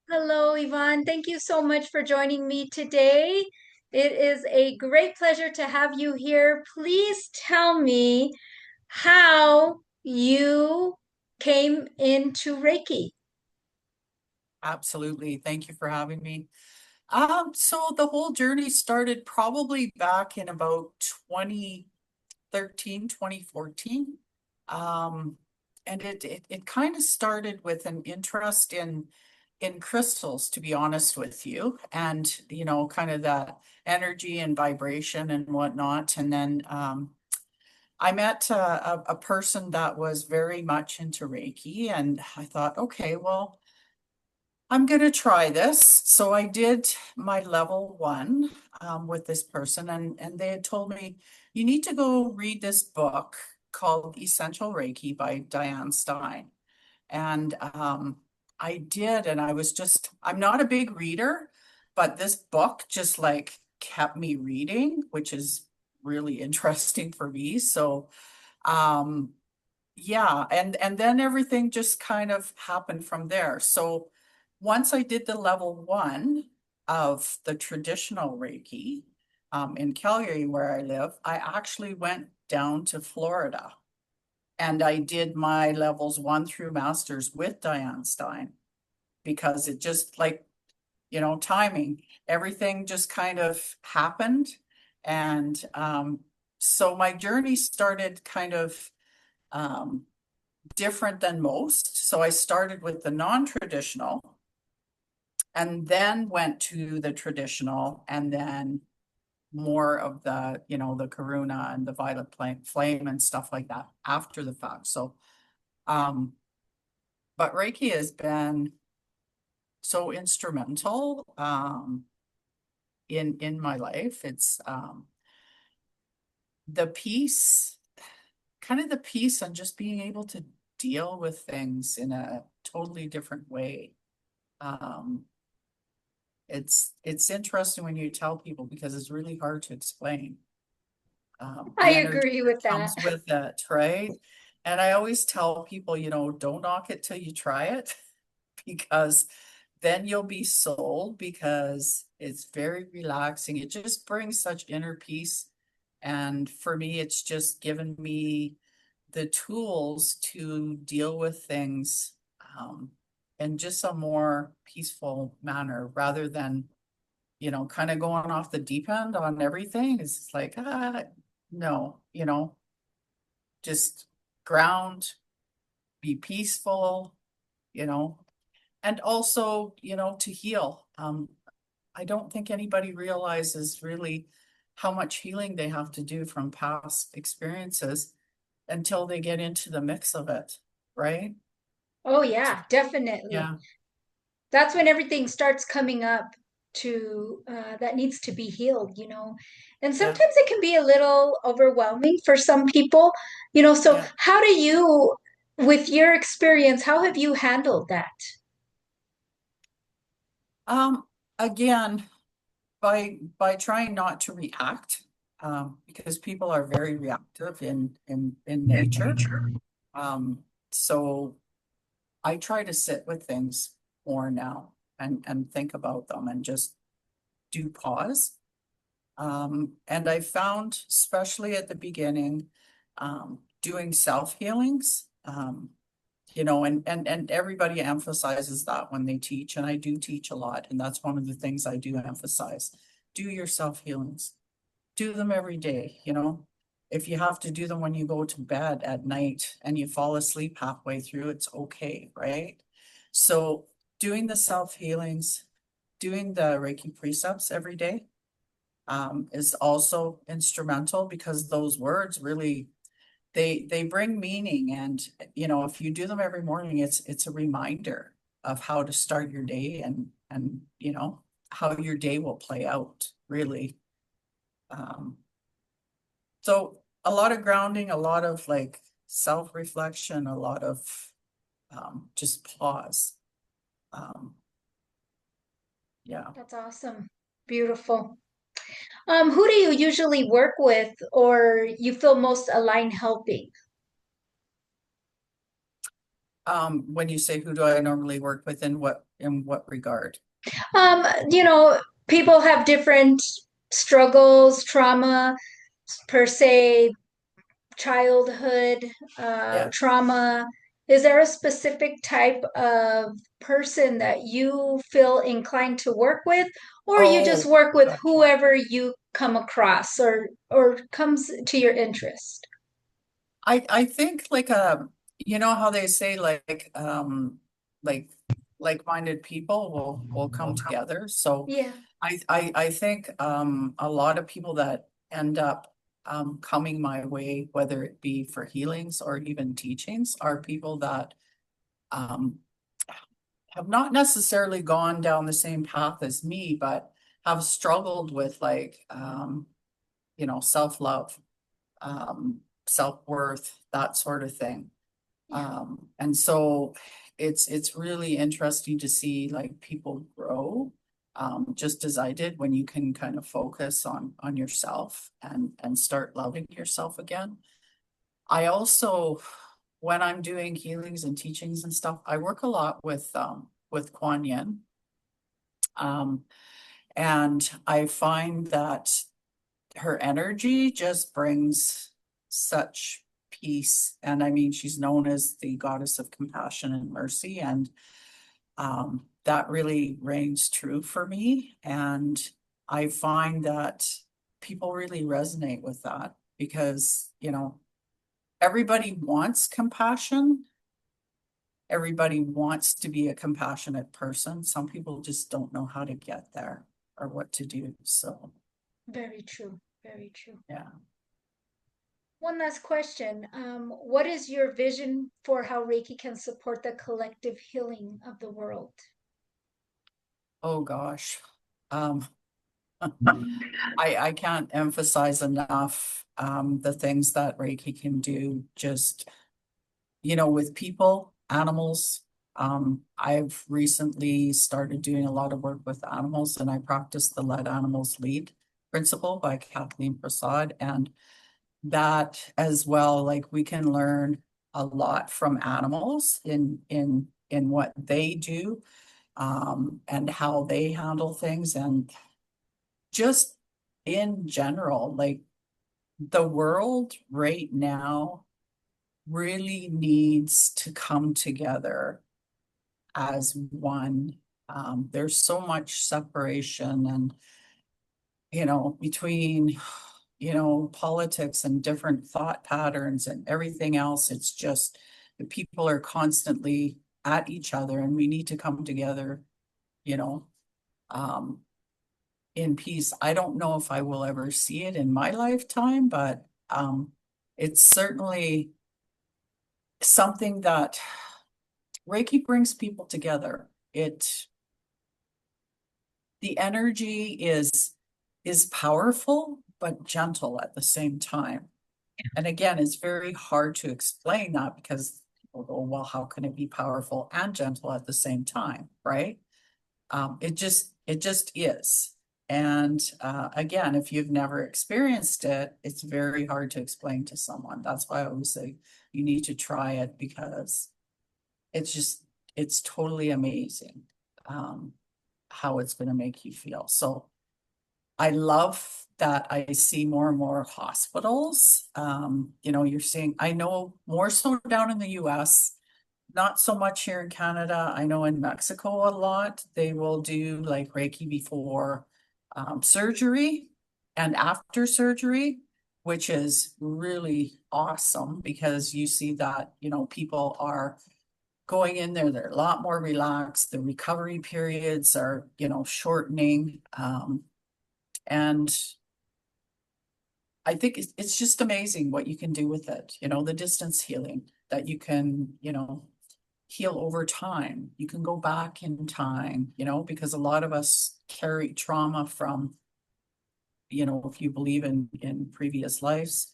Hello, Yvonne. Thank you so much for joining me today. It is a great pleasure to have you here. Please tell me how you came into Reiki. Absolutely. Thank you for having me. So the whole journey started probably back in about 2013, 2014. Um, and it kind of started with an interest in crystals, to be honest with you, and kind of that energy and vibration and whatnot. And then I met a person that was very much into Reiki, and I thought, okay, well, I'm going to try this. So I did my level one with this person, and they had told me, you need to go read this book called Essential Reiki by Diane Stein. And I did, and I'm not a big reader, but this book just like kept me reading, which is really interesting for me. So um, yeah, and then everything just kind of happened from there. So once I did the level one of the traditional Reiki in Calgary, where I live, I actually went down to Florida and I did my levels one through masters with Diane Stein because it just like, timing, everything just kind of happened. And so my journey started kind of um, different than most. So I started with the non-traditional and then went to the traditional and then more of the, the karuna and the violet flame and stuff like that after the fact. So, um, but Reiki has been so instrumental in my life. It's the peace, kind of the peace and just being able to deal with things in a totally different way. Um, it's interesting when you tell people because it's really hard to explain I the energy agree with that that. comes with it, right? And I always tell people, don't knock it till you try it because then you'll be sold because it's very relaxing. It just brings such inner peace. And for me, it's just given me the tools to deal with things in just a more peaceful manner rather than kind of going off the deep end on everything. It's just like, no, just ground, be peaceful, you know, and also, to heal. I don't think anybody realizes really how much healing they have to do from past experiences until they get into the mix of it, right? Oh, yeah, definitely. Yeah, That's when everything starts coming up to that needs to be healed. And yeah, sometimes it can be a little overwhelming for some people, so yeah. how do you, with your experience, how have you handled that? Um, Again, by trying not to react, because people are very reactive in nature. Um, so I try to sit with things more now and think about them and just do pause. And I found, especially at the beginning, doing self healings, and everybody emphasizes that when they teach, and I do teach a lot, and that's one of the things I do emphasize. Do your self healings, do them every day, If you have to do them when you go to bed at night and you fall asleep halfway through, it's okay, right? So doing the self healings, doing the Reiki precepts every day is also instrumental because those words really they bring meaning. And if you do them every morning, it's a reminder of how to start your day and how your day will play out really. um so a lot of grounding, a lot of like self-reflection, a lot of just pause. um yeah. That's awesome. Beautiful. Who do you usually work with or you feel most aligned helping? When you say who do I normally work with, in what regard? You know, people have different struggles, trauma, per se, childhood Yeah. trauma. Is there a specific type of person that you feel inclined to work with, or you just Oh, work with gotcha. whoever you come across or comes to your interest? I think like you know how they say like like-minded people will come together. So Yeah, I think a lot of people that end up coming my way, whether it be for healings or even teachings, are people that um have not necessarily gone down the same path as me, but have struggled with like you know, self-love, self-worth, that sort of thing. yeah, And so it's really interesting to see like people grow, just as I did when you can kind of focus on yourself and start loving yourself again. I also, when I'm doing healings and teachings and stuff, I work a lot with Kuan Yin. Um, and I find that her energy just brings such peace. And I mean, she's known as the goddess of compassion and mercy. And that really reigns true for me. And I find that people really resonate with that because, you know, everybody wants compassion. Everybody wants to be a compassionate person. Some people just don't know how to get there or what to do. So, very true, very true. yeah. One last question. What is your vision for how Reiki can support the collective healing of the world? Oh gosh. Um, I can't emphasize enough the things that Reiki can do just, you know, with people, animals. I've recently started doing a lot of work with animals and I practice the Let Animals Lead principle by Kathleen Prasad. And that as well, like we can learn a lot from animals in what they do, and how they handle things and just in general, like the world right now really needs to come together as one. There's so much separation and, you know, between, you know, politics and different thought patterns and everything else. It's just the people are constantly at each other and we need to come together, you know, um, in peace. I don't know if I will ever see it in my lifetime, but it's certainly something that Reiki brings people together. The energy is powerful but gentle at the same time. And again, it's very hard to explain that because people go, well, how can it be powerful and gentle at the same time, right? It just is. And again, if you've never experienced it, it's very hard to explain to someone. That's why I always say you need to try it because it's just it's totally amazing, um, how it's going to make you feel. So I love that I see more and more hospitals. You know, you're seeing, I know more so down in the US, not so much here in Canada. I know in Mexico a lot, they will do like Reiki before surgery and after surgery, which is really awesome because you see that, you know, people are going in there, they're a lot more relaxed. The recovery periods are, you know, shortening. And I think it's just amazing what you can do with it. You know, the distance healing that you can, you know, heal over time. You can go back in time, you know, because a lot of us carry trauma from, you know, if you believe in previous lives,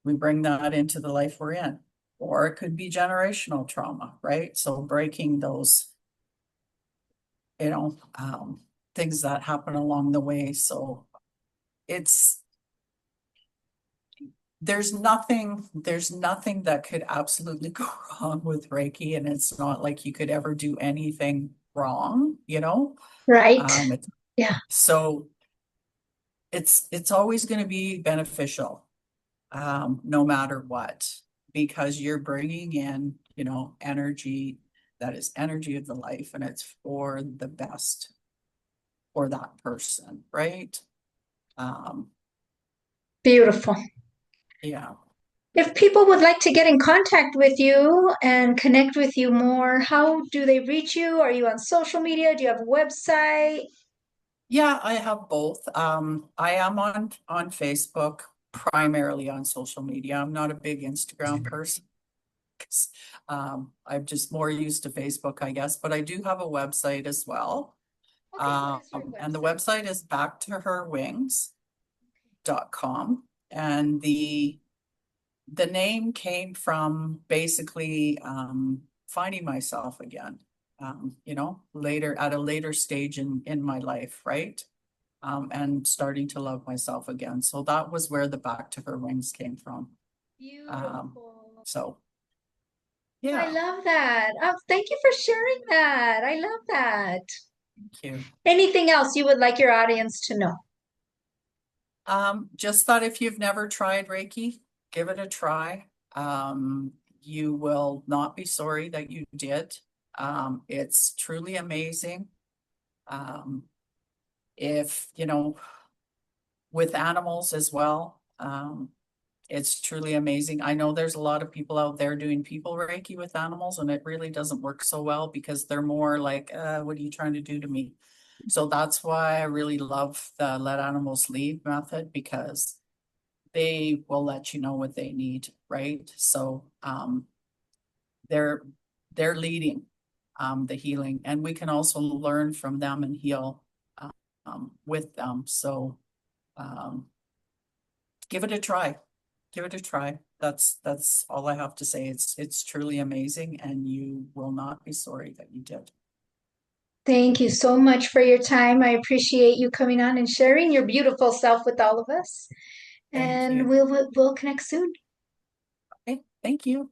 we bring that into the life we're in. Or it could be generational trauma, right? So breaking those, you know, things that happen along the way. So it's there's nothing that could absolutely go wrong with Reiki, and it's not like you could ever do anything wrong, you know? Right. It's Yeah. so it's always going to be beneficial, no matter what, because you're bringing in, energy that is energy of the life, and it's for the best for that person, right? Um, Beautiful. yeah. If people would like to get in contact with you and connect with you more, how do they reach you? Are you on social media? Do you have a website? Yeah, I have both. I am on Facebook, primarily on social media. I'm not a big Instagram person. 'Cause, I'm just more used to Facebook, I guess, but I do have a website as well. Okay, what is your And the website? website is backtoherwings.com. And the name came from basically finding myself again, later at a later stage in my life, right? And starting to love myself again. So that was where the Back to Her Wings came from. Um, Beautiful. so I yeah, love that. Oh, thank you for sharing that. I love that. thank you. Anything else you would like your audience to know? Just thought if you've never tried Reiki, give it a try. You will not be sorry that you did. It's truly amazing. Um, if, with animals as well, it's truly amazing. I know there's a lot of people out there doing people Reiki with animals, and it really doesn't work so well because they're more like, what are you trying to do to me? So that's why I really love the let animals lead method, because they will let you know what they need, right? So they're they're leading the healing, and we can also learn from them and heal with them. So um, give it a try. Give it a try. That's all I have to say. It's truly amazing, and you will not be sorry that you did. Thank you so much for your time. I appreciate you coming on and sharing your beautiful self with all of us. Thank And you. we'll connect soon. Okay, thank you.